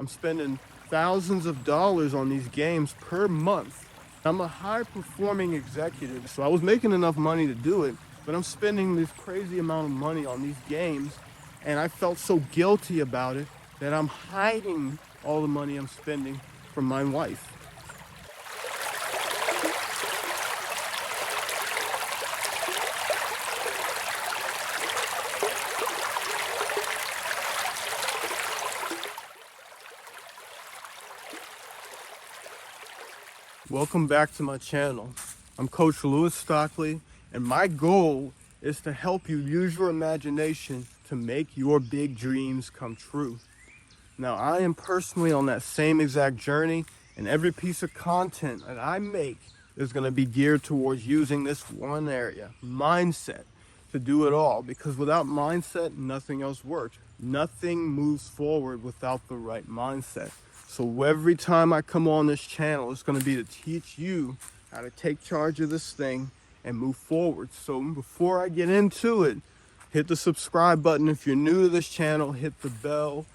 I'm spending thousands of dollars on these games per month. I'm a high-performing executive, so I was making enough money to do it, but I'm spending this crazy amount of money on these games, and I felt so guilty about it that I'm hiding all the money I'm spending from my wife. Welcome back to my channel. I'm Coach Louis Stockley, and my goal is to help you use your imagination to make your big dreams come true. Now, I am personally on that same exact journey, and every piece of content that I make is going to be geared towards using this one area, mindset, to do it all. Because without mindset, nothing else works. Nothing moves forward without the right mindset. So every time I come on this channel, it's going to be to teach you how to take charge of this thing and move forward. So before I get into it, hit the subscribe button. If you're new to this channel, hit the bell.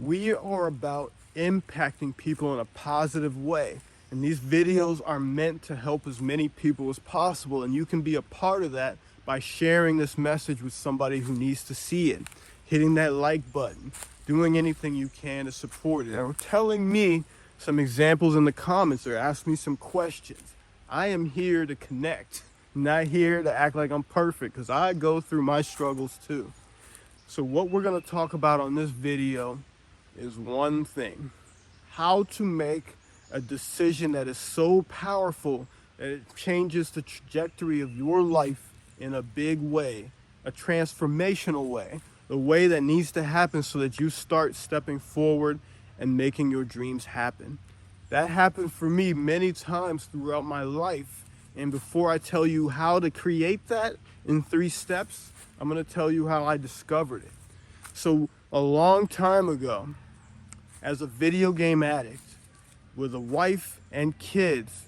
We are about impacting people in a positive way. And these videos are meant to help as many people as possible. And you can be a part of that by sharing this message with somebody who needs to see it, hitting that like button, doing anything you can to support it, or telling me some examples in the comments or ask me some questions. I am here to connect, not here to act like I'm perfect, because I go through my struggles too. So what we're going to talk about on this video is one thing: how to make a decision that is so powerful that it changes the trajectory of your life in a big way, a transformational way, the way that needs to happen so that you start stepping forward and making your dreams happen. That happened for me many times throughout my life. And before I tell you how to create that in 3 steps, I'm going to tell you how I discovered it. So a long time ago, as a video game addict with a wife and kids,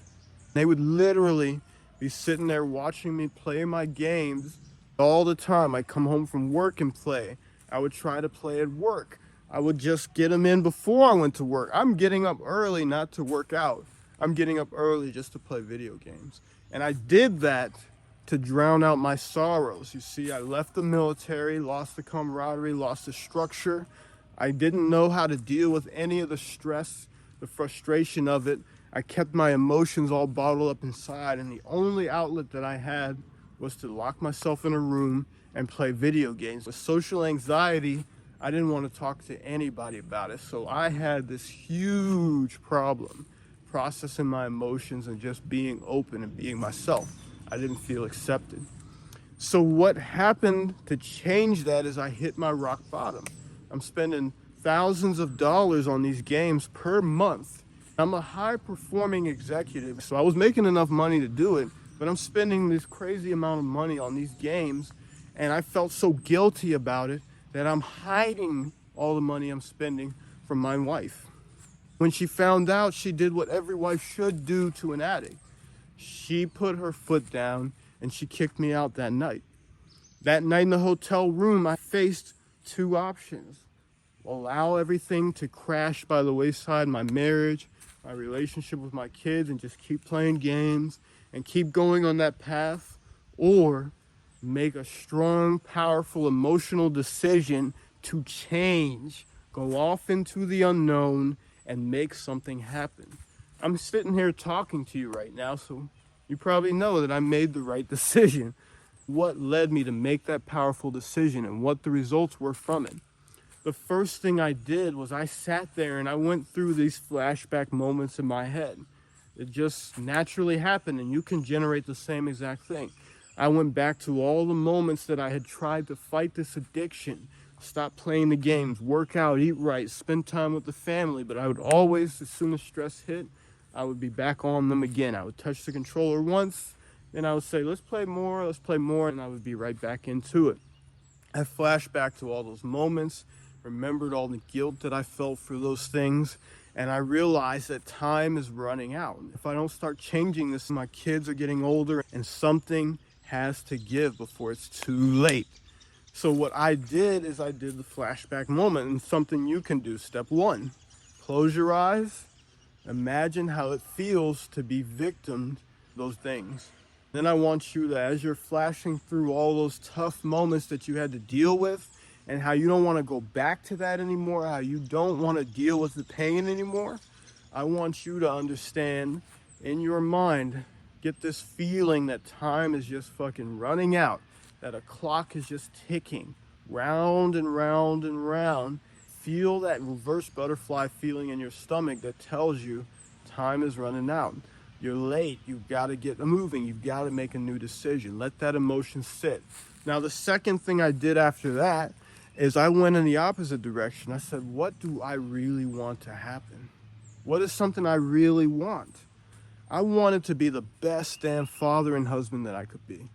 they would literally be sitting there watching me play my games all the time. I'd come home from work and play. I would try to play at work. I would just get them in before I went to work. I'm getting up early not to work out. I'm getting up early just to play video games. And I did that to drown out my sorrows. You see, I left the military, lost the camaraderie, lost the structure. I didn't know how to deal with any of the stress, the frustration of it. I kept my emotions all bottled up inside, and the only outlet that I had was to lock myself in a room and play video games. With social anxiety, I didn't want to talk to anybody about it. So I had this huge problem processing my emotions and just being open and being myself. I didn't feel accepted. So what happened to change that is I hit my rock bottom. I'm spending thousands of dollars on these games per month. I'm a high-performing executive, so I was making enough money to do it, but I'm spending this crazy amount of money on these games, and I felt so guilty about it that I'm hiding all the money I'm spending from my wife. When she found out, she did what every wife should do to an addict. She put her foot down and she kicked me out that night. That night in the hotel room, I faced 2 options: allow everything to crash by the wayside, my marriage, my relationship with my kids, and just keep playing games and keep going on that path, or make a strong, powerful, emotional decision to change, go off into the unknown, and make something happen. I'm sitting here talking to you right now, so you probably know that I made the right decision. What led me to make that powerful decision and what the results were from it? The first thing I did was I sat there and I went through these flashback moments in my head. It just naturally happened, and you can generate the same exact thing. I went back to all the moments that I had tried to fight this addiction, stop playing the games, work out, eat right, spend time with the family, but I would always, as soon as stress hit, I would be back on them again. I would touch the controller once, then I would say, let's play more, and I would be right back into it. I flashed back to all those moments, remembered all the guilt that I felt for those things, and I realized that time is running out. If I don't start changing this, my kids are getting older, and something has to give before it's too late. So what I did is I did the flashback moment, and something you can do. Step 1, close your eyes. Imagine how it feels to be victim to those things. Then I want you to, as you're flashing through all those tough moments that you had to deal with and how you don't want to go back to that anymore, how you don't want to deal with the pain anymore, I want you to understand in your mind, get this feeling that time is just fucking running out, that a clock is just ticking round and round and round. Feel that reverse butterfly feeling in your stomach that tells you time is running out. You're late. You've got to get moving. You've got to make a new decision. Let that emotion sit. Now, the second thing I did after that is I went in the opposite direction. I said, what do I really want to happen? What is something I really want? I wanted to be the best damn father and husband that I could be.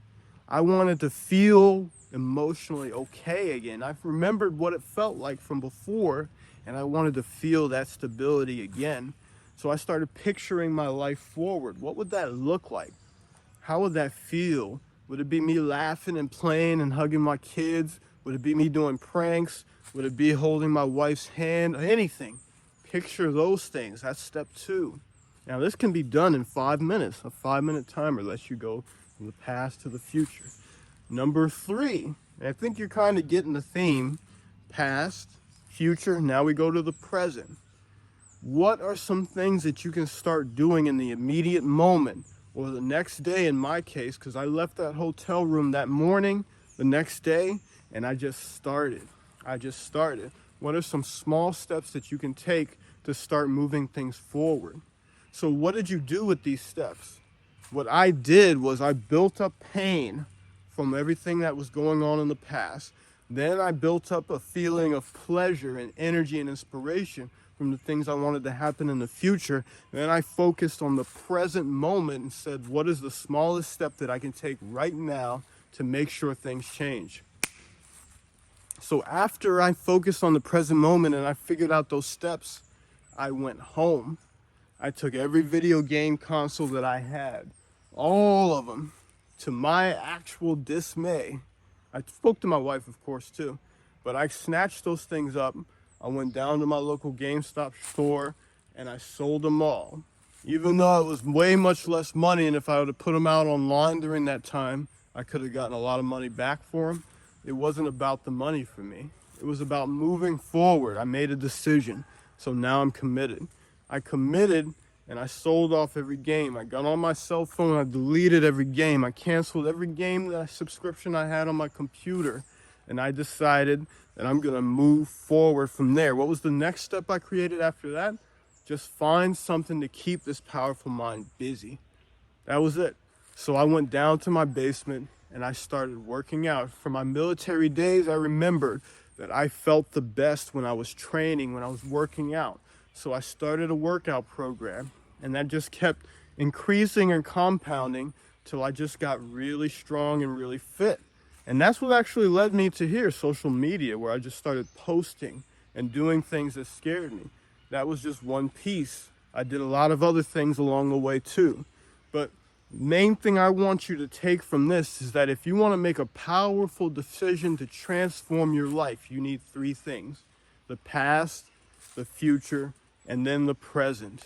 I wanted to feel emotionally okay again. I've remembered what it felt like from before, and I wanted to feel that stability again. So I started picturing my life forward. What would that look like? How would that feel? Would it be me laughing and playing and hugging my kids? Would it be me doing pranks? Would it be holding my wife's hand? Anything. Picture those things. That's step 2. Now this can be done in 5 minutes. A 5-minute timer lets you go from the past to the future. Number 3, and I think you're kind of getting the theme, past, future, now we go to the present. What are some things that you can start doing in the immediate moment or the next day in my case, because I left that hotel room that morning, the next day, and I just started. What are some small steps that you can take to start moving things forward? So what did you do with these steps? What I did was I built up pain from everything that was going on in the past. Then I built up a feeling of pleasure and energy and inspiration from the things I wanted to happen in the future. Then I focused on the present moment and said, what is the smallest step that I can take right now to make sure things change? So after I focused on the present moment and I figured out those steps, I went home. I took every video game console that I had, all of them. To my actual dismay, I spoke to my wife, of course, too, but I snatched those things up. I went down to my local GameStop store and I sold them all. Even though it was way much less money, and if I would have put them out online during that time, I could have gotten a lot of money back for them. It wasn't about the money for me. It was about moving forward. I made a decision, so now I'm committed. I committed and I sold off every game. I got on my cell phone, I deleted every game. I canceled every game subscription I had on my computer. And I decided that I'm gonna move forward from there. What was the next step I created after that? Just find something to keep this powerful mind busy. That was it. So I went down to my basement and I started working out. From my military days, I remembered that I felt the best when I was training, when I was working out. So I started a workout program, and that just kept increasing and compounding till I just got really strong and really fit. And that's what actually led me to here, social media, where I just started posting and doing things that scared me. That was just one piece. I did a lot of other things along the way too. But main thing I want you to take from this is that if you want to make a powerful decision to transform your life, you need 3 things: the past, the future, and then the present.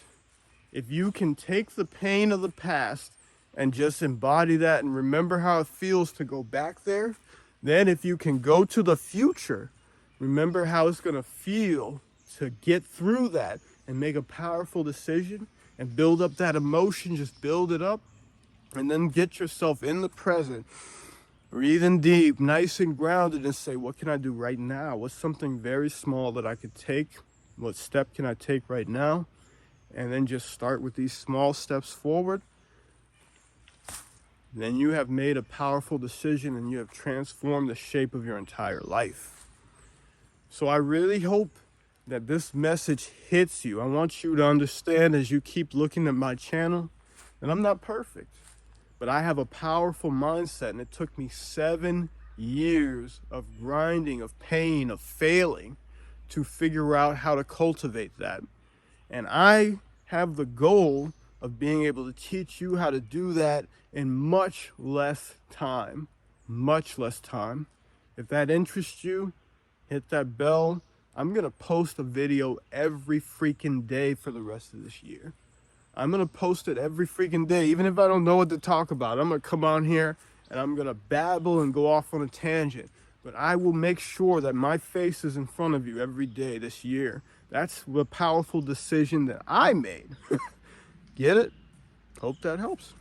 If you can take the pain of the past and just embody that and remember how it feels to go back there, then if you can go to the future, remember how it's going to feel to get through that and make a powerful decision and build up that emotion, just build it up, and then get yourself in the present, breathing deep, nice and grounded, and say, what can I do right now? What's something very small that I could take? What step can I take right now? And then just start with these small steps forward. Then you have made a powerful decision and you have transformed the shape of your entire life. So I really hope that this message hits you. I want you to understand, as you keep looking at my channel, that I'm not perfect, but I have a powerful mindset, and it took me 7 years of grinding, of pain, of failing to figure out how to cultivate that. And I have the goal of being able to teach you how to do that in much less time. If that interests you, hit that bell, I'm going to post a video every freaking day for the rest of this year. I'm going to post it every freaking day, even if I don't know what to talk about. I'm going to come on here and I'm going to babble and go off on a tangent. But I will make sure that my face is in front of you every day this year. That's the powerful decision that I made. Get it? Hope that helps.